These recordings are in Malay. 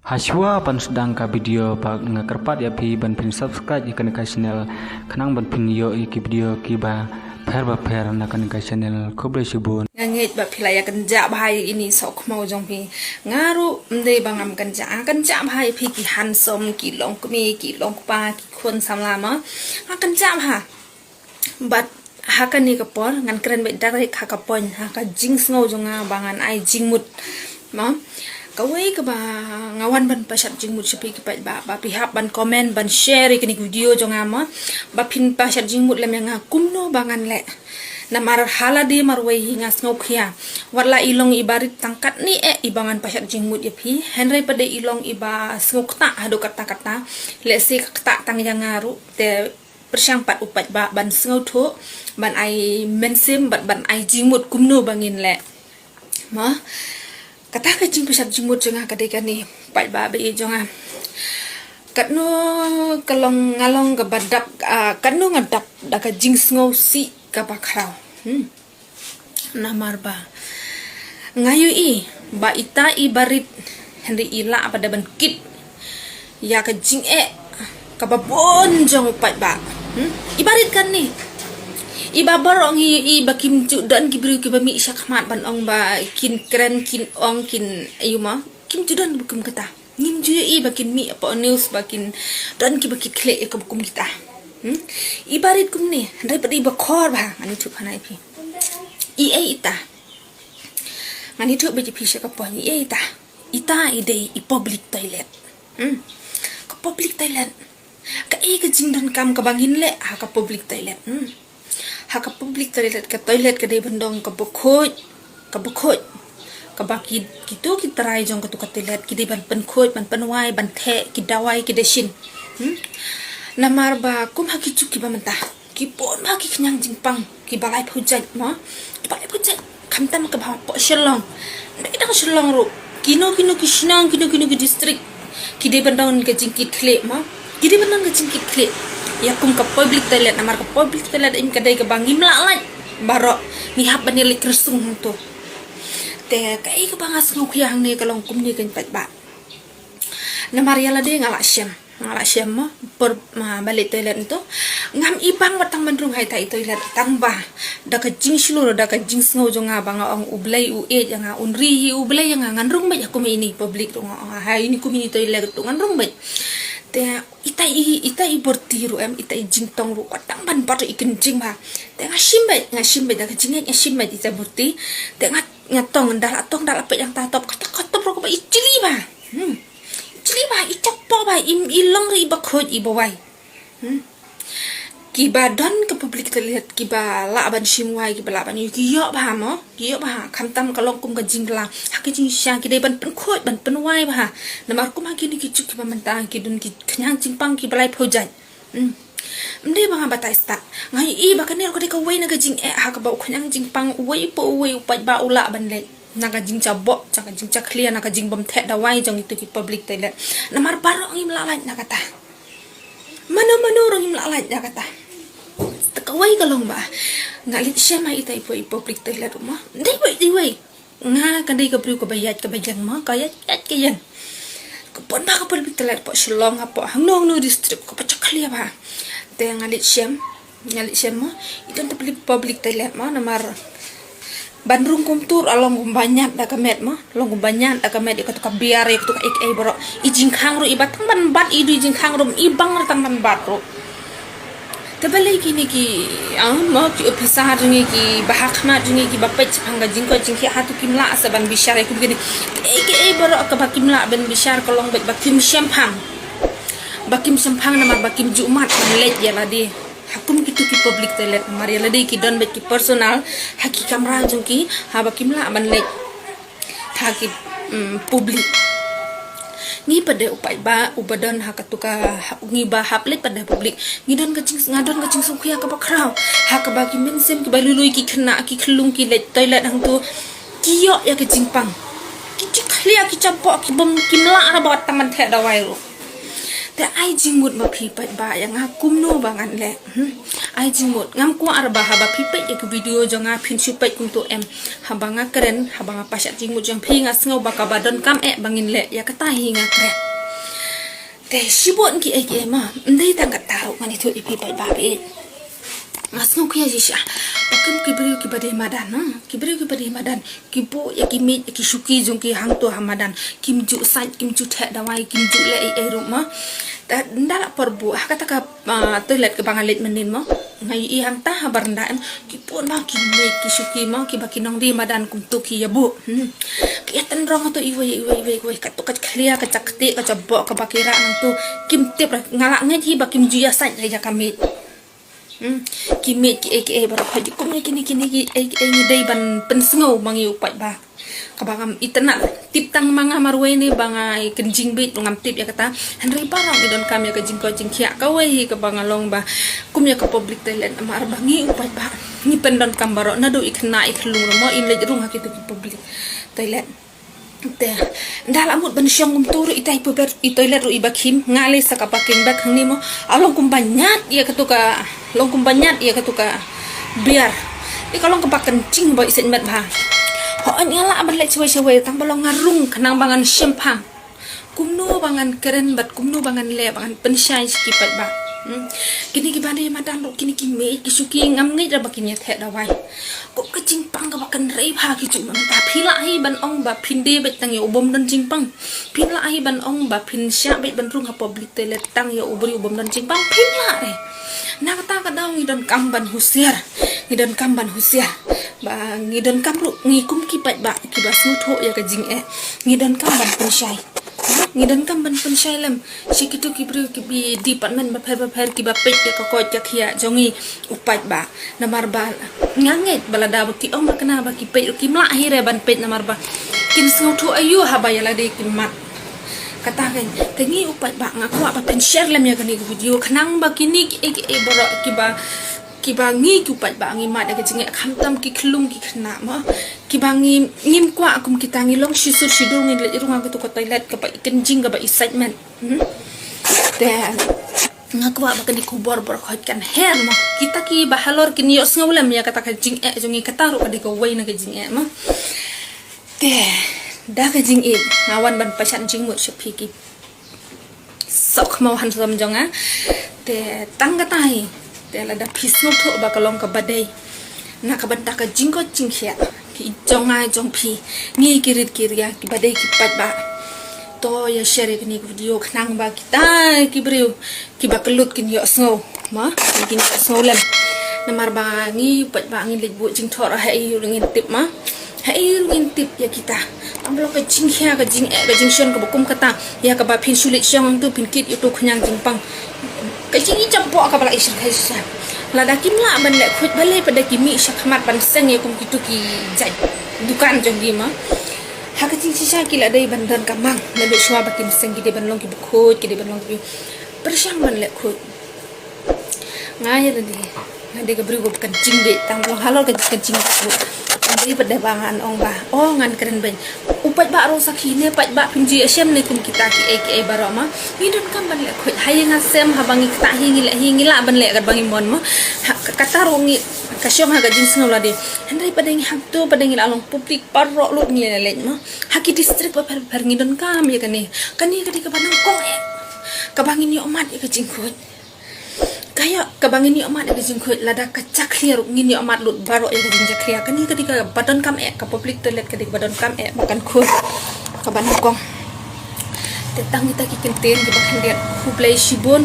Haswa pan sedang ka video bag ngakerpat ya pi ban pin subscribe ikan ka channel kanang ban pin yo iki video ki ba pher na kan ka channel khobre subun ngait ba philaya kanja bhai ini sok mau jong pi ngaru mde bangam kanja bhai phi ki hansom ki long kmi ki long pa ki khon samlama kanja bha bat hakan ni kapor ngan kren be darai kha kapon ha ka jings ngau jonga bangan ai jingmut ma kawai ke ba ngawan ban pasat jingmut sepi ke ba pihak ban komen ban share ke ni video jonga ma ba pin pasat jingmut lem yang kumno bangan le na mar haladi marwai hinga ngau khia wala ilong ibarit tangkat ni ibangan pasat jingmut ya pi henry pada ilong iba ngukta hadu kata-kata le se kata tang yang ngaru te persyang pat upat ba ban ngau tho ban ai mensim ban ai jingmut kumno bangin le ma kata ka jing pasat jingmut jonga kadai ni pat ba be jonga katno kalong ngalong ke badap katno ngadap da ka jing ngau si ka bakrau namar ba ngayu i ba ita ibarit henry ila pada ban kit ya ka jing ka babon jong pat ba ibarit kan ni iba barong i bakim ju dan kibru ki bami syakmat ban ong ba kin kren kin ong kin ayuma kim ju dan bukum kata nim ju i bakin mi apa news bakin dan ki bakit kle ka bukum kita ibarit kum ni dai padi ba khor ba ani thu khanai phi ita ngani thu be phi sha ka pon ita ide i public toilet ka public toilet ka ka jingdan kam ka bangin le ha ka public toilet ha ka public toilet ka dei bandong ka bukhoj ka baki gitu kita rai jong ka tu ka toilet ki dei ban penkhoj ban penwai ban the ki dawai ki desin namar ba kum ha ki chuki ba manta ki pon ma ki khnyang jingpang ki balai phujai ma ki balai phujai khamtam ka bha po shelong dei da shelong ro kino ki sinang kino ki district ki dei bandong ka jingkit khle ma ki dei bandong ka jingkit khle ya kum ka public toilet namar ka public toilet im kadai ka bangim lalai baro ngihap banili kersung tu te kai ka bangas ngukhyang ni kalong kum ni kan pat ba namar yala de ngala syam mo per balik toilet tu ngam ibang watang mandrung hai tai toilet tang ba da ka jing shlo da ka jing sngo jonga banga ong ublai u e janga unri ublai yang nganrung ba ya kum ini public tu hai ini kum ini toilet tu nganrung ba te itai bortiru itai jingtong ru watang ban par ikin jing ba te ngasim ba da ka jing ngasim ba ita borti te ngatong ndal atong dal apa yang tatop kata ro ba icili ba icapo ba ilong ri ba khoj i bawai ki ba don ke public toilet ki ba la ban simwai ki ba la ban ki yo ba mo ki yo ba kham tam ka long kum ka jing la ha ki jing sha ki dei ban pen khoj ban pen wai ba namar kum ha ki ni ki chuk ki ba man ta ki dun ki khnyang jing pang ki balai phojai mde ba ba ta sta ngai i ba ka ne ko de ka wai na ka jing ha ka ba khnyang jing pang wai upat ba ula ban le naga jing cabo caka jing cak clear naga jing bom tek dawai jong itu ki public toilet namar barok ngim lalai na kata mana orang ngim lalai na kata tekawai kalong ba ngalit syama ita ipo public toilet rumah dei wai nga ka dei ka bru ka bayat ka bayang ma ka yat ka yan ka pon ba ka public toilet po shlong apo hangnong no district ko pa cak clear ba te ngalit syam mo itu public toilet ma namar bandrung kumtur along banyak da kamet ma long banyak da kamet ikut ka biar ikut ka ik bro ijing khang ro ibatang ban bat idu ijing khang ro ibang tang ban bat ro tabale kini ki ma ki ofisa jungi ki bahak ma jungi ki bapet phanga jing ko jing ki hatu kimla asaban bishar ikut gini ik bro ka bakimla ben bishar kolong bet bakim sempang nama bakim jumat lej ya ladi hakum kitu ki public toilet mari ladi ki don bet ki personal haki kamera jongki ha bakimla ban lek tha ki public ngi pada upai ba ubadon ha katuka ngi ba haplet pada public ngi don ngadon kacing sungkhia ka bakrau ha ka baki mensem ki balului ki khna ki khlung ki let toilet hang tu kiyo ya ke jingpang ki khlia ki campok ki bom kimla ra ba taman the dawai ro te ai jingmut ma phi pat ba yang akum no bangan le ai jingmut ngam ko arba haba pipet ek video jonga phin supet kum to em habanga keren habanga pasat jingmut jong phinga sngo baka badon kam bangin le ya kata hinga kren te sibon ki ek ma ndai tang kata ngani to ipi pai ba be mas ngau kia jisha pakem kibri kibade madan kibri kibade madan kibo ya kimi ki suki jong ki hang to hamadan kimju sai kimju the dawai kimju le ai rumah ta ndala perbu kata ka toilet ke bangalit menin mo ngai i hang ta habar ndaan kipo na kimi ki suki mo ki bakinong di madan kum to ki ya bu ki tan rong to iwe ka to ka clear ka cakti ka jabok ka bakira nang to kim tip ngala ngai hi bakim ju ya sai ya kami kimi ki baru haji kumnya kini ki ni dai ban pensengau mangi upai ba kabangam itena tip tang manga marwe ni bangai kenjing bit ngam tip ya kata henry barang idon kami ka jingko jingkia kawai ka bangalong ba kumnya ka public toilet amar bangi upai ba ni pendon kambaro nado ikna iklung mo in le rung hakitu ki public toilet te ndala mut ban syong turu itai puber I toilet ru ibakim ngale saka paking bag hang nimo along kumbanyat ya ketuka long kumbanyat ya ketuka biar kalong kepaken cing ba isen met ba ho anyala ban le cewek-cewek tang balong ngarung kenang bangan syempang kumno bangan keren bat kumno bangan le bangan pensyai skipat ba kini ki bande madan lo kini ki me ki suki ngam ngai da bakinya the da wai ko ka jingpang ka bakan rei pha ki chu man ta phila hi ban ong ba phinde bet tang yo bom dan jingpang phila hi ban ong ba phin sha bet ban rung ha public toilet tang yo ubri bom dan jingpang phila re na kata ka daw ngidon kamban husiar ba ngidon kamru ngikum ki pat ba ki ba sutho ya ka jing ngidon kamban pensyai ngidon kamban pensyai lem sikitu ki bru ki bi department ba pher ki ba pet ya ka ko jakhiya jongi upat ba namar ba nganget balada ba ki ong ba kana ba ki pet ki mla hire ban pet namar ba kin sutho ayu ha ba ya la de ki mat kata kan tengi upat ba ngaku apa pen share lem ya kani video khnang ba kini ki boro ki ba ngi ki upat ba ngi mat ga jinge khamtam ki khlung ki khna ma ki ba ngi ngim kwa akum kita ngi long shisur shidur ngi le runga ko to toilet ka ba kenjing ga ba excitement dan ngaku ba kani kubor bor ko kan her ma kita ki ba halor kini yo sngolam ya kata ka jing jongi kata ro ka di ko wai na ga jing ma te dah ka jing ngawan ban pasan jing mu sepi ki sok mau han som jonga te tangga tai te la da pisno tho ba kalong ka badai na ka banta ka jing ko jing khia ki jonga jong pi ngi kirit kiria ki badai ki pat ba to ya share ni video khnang ba kita ki brio ki ba kelut kin yo snow ma kin snow lem namar ba ngi pat ba ngi le bu jing thor ha ai ngin tip ma hai rungin tip ya kita amlo ka jing khia ka jing shen ka bukum kata ya ka ba phin sulit syang tu phin kit itu khnyang jing pang ka jing champo ka bala isha khaisa la da kimla ban le khut bale pada kimi shakmat ban seng ya kum kitu ki jai dukan jong gi ma ha ka jing sisa ki la dai ban dan kamang na be shwa ba kim seng ki de ban long ki khut ki de ban long ki persyang ban le khut ngai re di ngade ka bri go kan jing be tang long halor ka jing ku Andai perdagangan ong ba ngan keren ben upat ba ro sakhine pat ba pinji asem ne kum kita ki aka barama ngidon kam ban le khoi hayenga sem habangi ta hingi la ban le bangi mon mo kata rongi kasyong ha gajin snola de andai padangi hakto padangi along publik parro lu ni le mo haki distrik ba per ngidon kam ya kani ka banang kong kabangin yo mat ya kajingkut kaya kabangin ni amat ada jingkut lada kacak clear ngini amat lut baro ya jinjak clear kani ketika badan kam ka public toilet ketika badan kam makan ku kaban kong tetang kita kikenten ke bakan dia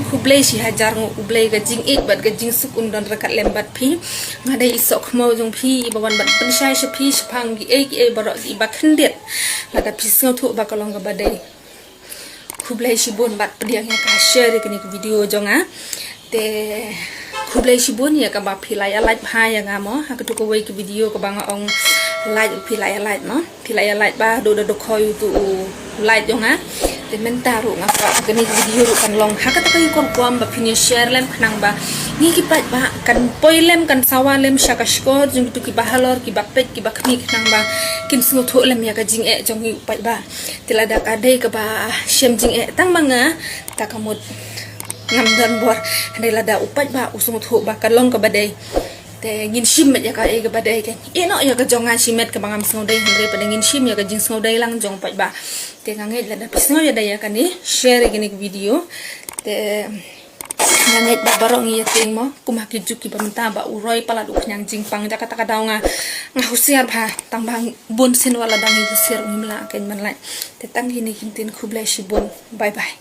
kublai si hajar ngo ublai gajing bat gajing suk undon rekat lembat pi ngadai isok mau jong pi bawan bat pensyai sepi sepang gi baro di bakan dia lada pisngau tu bakalong ga badai kublai sibon bat pediangnya ka share kini video jonga te kublai sibon ya ka ba philaya light ha ya ngamo ha ka to ko wei ki video ko banga ong light philaya light no philaya light ba do khoi tu light jonga te mentaru nga ka kini video ru kan long ha ka ta kai kon kwam ba phini share lem khnang ba ni ki pat ba kan poilem kan sawalem shakashkor jung tu ki bahalor ki bapet ki bakmi khnang ba kin sngo tho lem ya ka jing jong yu pat ba tilada ka dei ka ba shem jing tang manga takamut ngam dan bor handai lada upat ba usung thu ba kalong ka badai te ngin shim ya ka e ka badai ke eno ya ka jonga shimet ka bangam sngo dai handai pada ngin shim ya ka jing sngo dai lang jong pat ba te ngangai lada pisno ya dai ya ka ni share gini video te ngangai ba barong ya ting mo kumaki juki pamta ba uroi pala du nyang jing pang ja kata kata nga husiar ba tang bang bun sin wala dang husiar umla ken man lai te tang hini kintin khublai shi bun bye bye